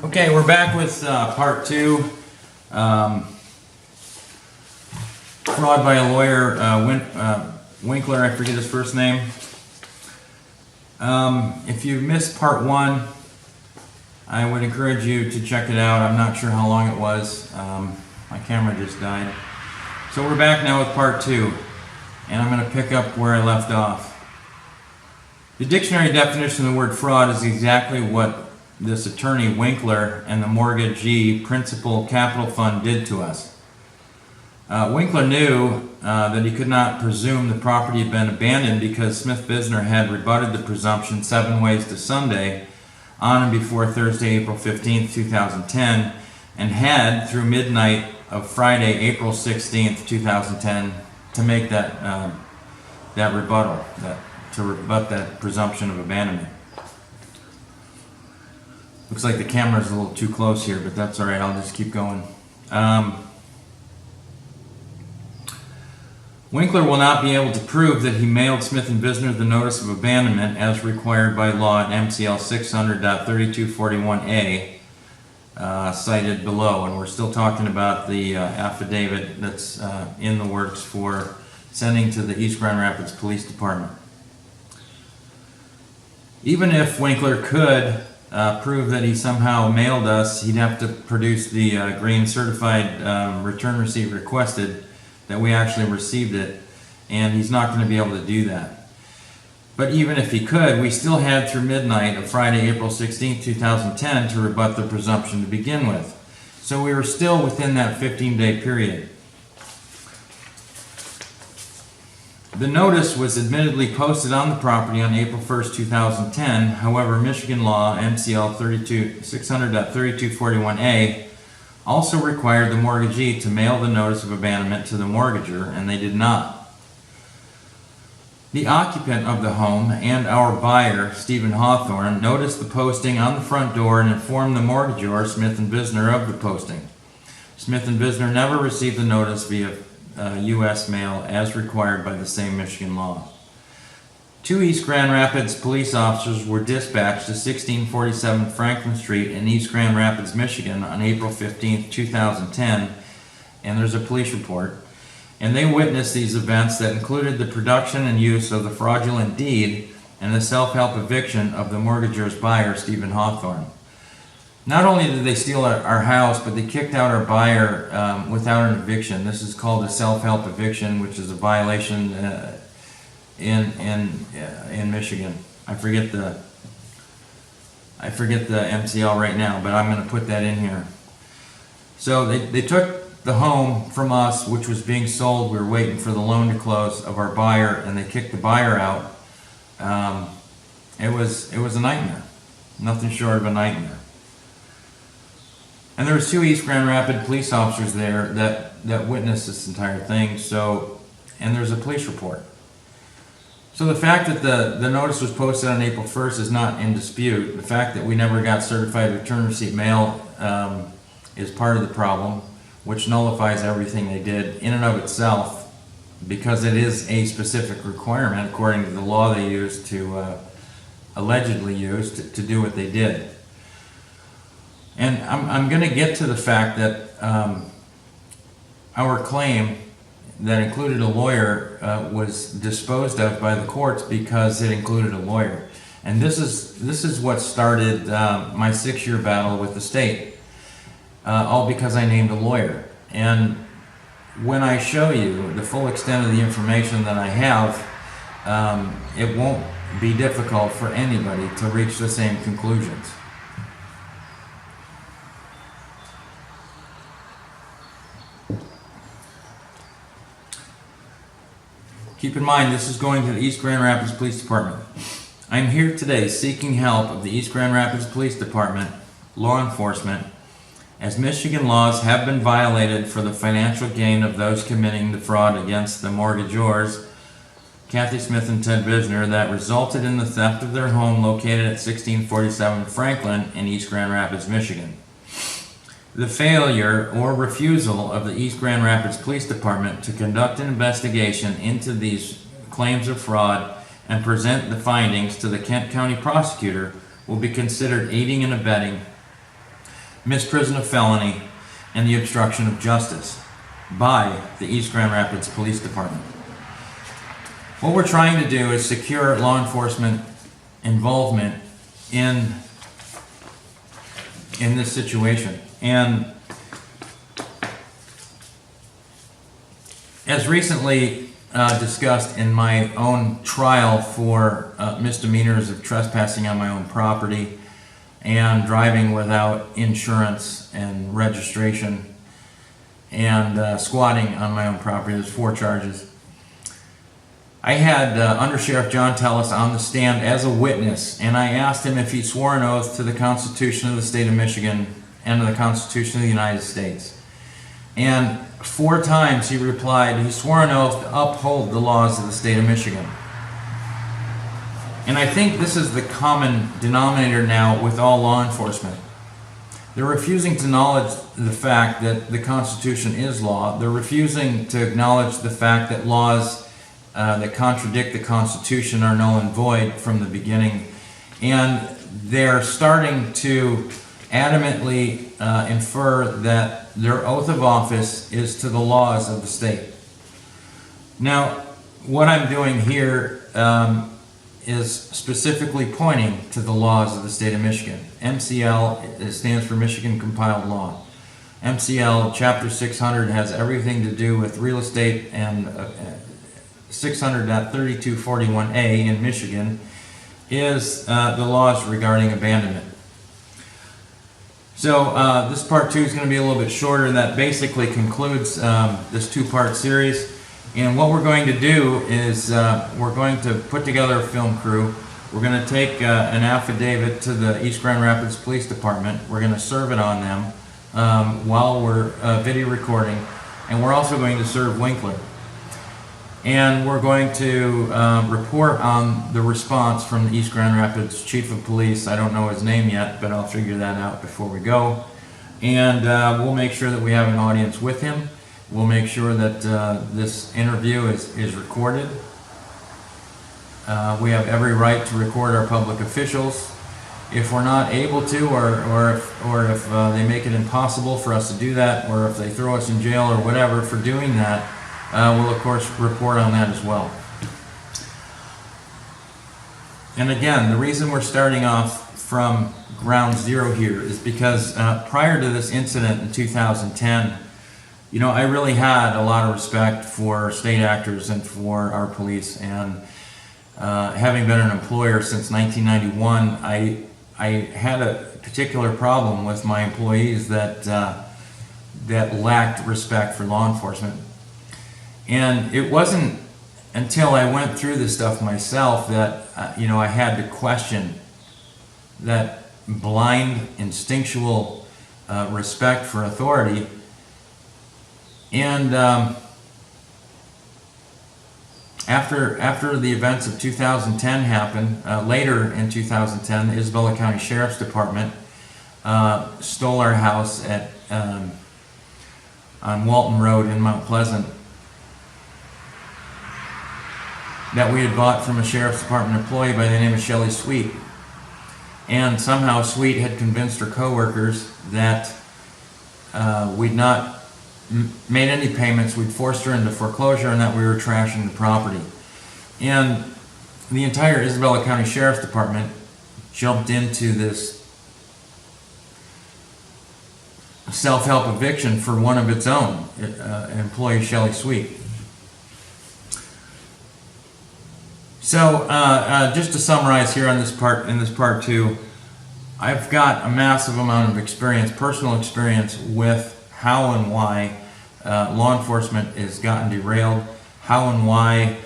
Okay, we're back with part two. Fraud by a lawyer, Winkler, I forget his first name. If you missed part one, I would encourage you to check it out. I'm not sure how long it was. My camera just died. So we're back now with part two, and I'm going to pick up where I left off. The dictionary definition of the word fraud is exactly what this attorney Winkler and the mortgagee Principal Capital Fund did to us. Winkler knew that he could not presume the property had been abandoned because Smith Bisner had rebutted the presumption 7 ways to Sunday on and before Thursday, April 15th, 2010, and had through midnight of Friday, April 16th, 2010, to make that rebuttal, to rebut that presumption of abandonment. Looks like the camera's a little too close here, but that's all right. I'll just keep going. Winkler will not be able to prove that he mailed Smith and Bisner the notice of abandonment as required by law at MCL 600.3241A, cited below. And we're still talking about the affidavit that's in the works for sending to the East Grand Rapids Police Department. Even if Winkler could prove that he somehow mailed us, he'd have to produce the green certified return receipt requested that we actually received it, and he's not going to be able to do that. But even if he could, we still had through midnight of Friday, April 16, 2010 to rebut the presumption to begin with. So we were still within that 15-day period. The notice was admittedly posted on the property on April 1st, 2010. However, Michigan law, MCL 600.3241A, also required the mortgagee to mail the notice of abandonment to the mortgager, and they did not. The occupant of the home and our buyer, Stephen Hawthorne, noticed the posting on the front door and informed the mortgagor, Smith and Bisner, of the posting. Smith and Bisner never received the notice via U.S. mail as required by the same Michigan law. 2 East Grand Rapids police officers were dispatched to 1647 Franklin Street in East Grand Rapids, Michigan on April 15, 2010, and there's a police report, and they witnessed these events that included the production and use of the fraudulent deed and the self-help eviction of the mortgagor's buyer, Stephen Hawthorne. Not only did they steal our house, but they kicked out our buyer without an eviction. This is called a self-help eviction, which is a violation in Michigan. I forget the MCL right now, but I'm going to put that in here. So they took the home from us, which was being sold. We were waiting for the loan to close of our buyer, and they kicked the buyer out. It was a nightmare, nothing short of a nightmare. And there was 2 East Grand Rapids police officers there that witnessed this entire thing. So, and there's a police report. So the fact that the notice was posted on April 1st is not in dispute. The fact that we never got certified return receipt mail is part of the problem, which nullifies everything they did in and of itself, because it is a specific requirement according to the law they used to allegedly used to do what they did. And I'm going to get to the fact that our claim that included a lawyer was disposed of by the courts because it included a lawyer. And this is what started my 6-year battle with the state, all because I named a lawyer. And when I show you the full extent of the information that I have, it won't be difficult for anybody to reach the same conclusions. Keep in mind, this is going to the East Grand Rapids Police Department. I am here today seeking help of the East Grand Rapids Police Department, law enforcement, as Michigan laws have been violated for the financial gain of those committing the fraud against the mortgagors, Kathy Smith and Ted Bisner, that resulted in the theft of their home located at 1647 Franklin in East Grand Rapids, Michigan. The failure or refusal of the East Grand Rapids Police Department to conduct an investigation into these claims of fraud and present the findings to the Kent County prosecutor will be considered aiding and abetting misprision of felony, and the obstruction of justice by the East Grand Rapids Police Department. What we're trying to do is secure law enforcement involvement in this situation. And as recently discussed in my own trial for misdemeanors of trespassing on my own property and driving without insurance and registration and squatting on my own property, there's 4 charges. I had Undersheriff John Tellis on the stand as a witness, and I asked him if he swore an oath to the Constitution of the state of Michigan and to the Constitution of the United States. And 4 times he replied he swore an oath to uphold the laws of the state of Michigan. And I think this is the common denominator now with all law enforcement. They're refusing to acknowledge the fact that the Constitution is law. They're refusing to acknowledge the fact that laws that contradict the Constitution are null and void from the beginning. And they're starting to adamantly infer that their oath of office is to the laws of the state. Now, what I'm doing here is specifically pointing to the laws of the state of Michigan. MCL stands for Michigan Compiled Law. MCL Chapter 600 has everything to do with real estate, and 600.3241A in Michigan is the laws regarding abandonment. So this part 2 is going to be a little bit shorter. That basically concludes this 2-part series. And what we're going to do is we're going to put together a film crew. We're going to take an affidavit to the East Grand Rapids Police Department. We're going to serve it on them while we're video recording. And we're also going to serve Winkler. And we're going to report on the response from the East Grand Rapids Chief of Police. I don't know his name yet, but I'll figure that out before we go. And we'll make sure that we have an audience with him. We'll make sure that this interview is recorded. We have every right to record our public officials. If we're not able to, or if they make it impossible for us to do that, or if they throw us in jail or whatever for doing that, we'll of course report on that as well. And again, the reason we're starting off from ground zero here is because prior to this incident in 2010, you know, I really had a lot of respect for state actors and for our police. And having been an employer since 1991, I had a particular problem with my employees that lacked respect for law enforcement. And it wasn't until I went through this stuff myself that I had to question that blind, instinctual respect for authority. And after the events of 2010 happened, later in 2010, the Isabella County Sheriff's Department stole our house at on Walton Road in Mount Pleasant that we had bought from a Sheriff's Department employee by the name of Shelley Sweet. And somehow Sweet had convinced her coworkers that we'd not made any payments, we'd forced her into foreclosure, and that we were trashing the property. And the entire Isabella County Sheriff's Department jumped into this self-help eviction for one of its own, employee Shelley Sweet. So just to summarize here on this part, in this part 2, I've got a massive amount of experience, personal experience with how and why law enforcement has gotten derailed, how and why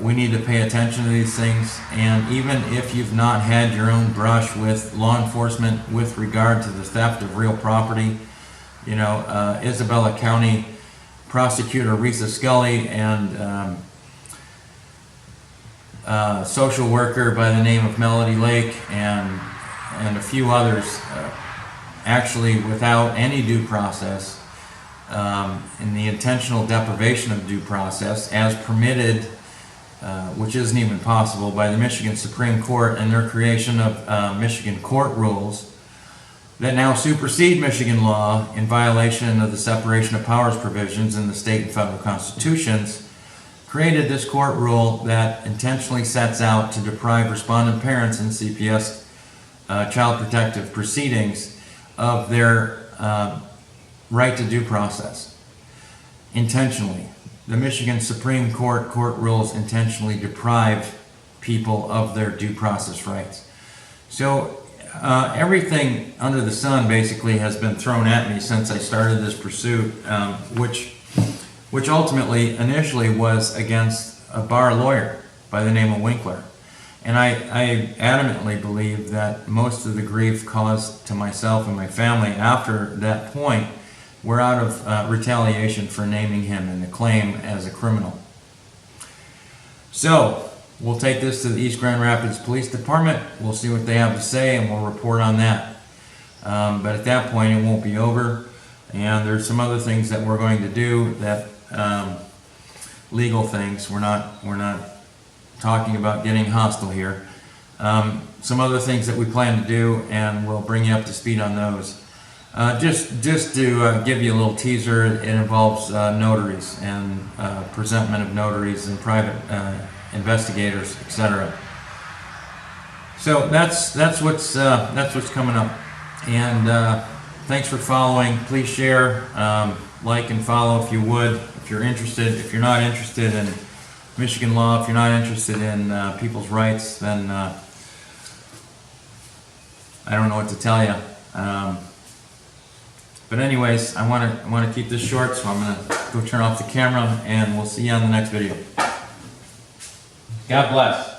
we need to pay attention to these things. And even if you've not had your own brush with law enforcement with regard to the theft of real property, Isabella County Prosecutor Risa Scully and social worker by the name of Melody Lake and a few others, actually without any due process, in the intentional deprivation of due process as permitted, which isn't even possible, by the Michigan Supreme Court and their creation of Michigan court rules, that now supersede Michigan law in violation of the separation of powers provisions in the state and federal constitutions, created this court rule that intentionally sets out to deprive respondent parents in CPS child protective proceedings of their right to due process. Intentionally. The Michigan Supreme Court rules intentionally deprive people of their due process rights. So everything under the sun basically has been thrown at me since I started this pursuit, which ultimately initially was against a bar lawyer by the name of Winkler. And I adamantly believe that most of the grief caused to myself and my family after that point were out of retaliation for naming him in the claim as a criminal. So we'll take this to the East Grand Rapids Police Department. We'll see what they have to say and we'll report on that. But at that point it won't be over. And there's some other things that we're going to do that legal things. We're not talking about getting hostile here. Some other things that we plan to do, and we'll bring you up to speed on those. Just to give you a little teaser, it involves notaries and presentment of notaries and private investigators, etc. So that's what's coming up. And thanks for following. Please share, like, and follow if you would. If you're interested, if you're not interested in Michigan law, if you're not interested in people's rights, then I don't know what to tell you. But anyways, I want to keep this short, so I'm going to go turn off the camera, and we'll see you on the next video. God bless.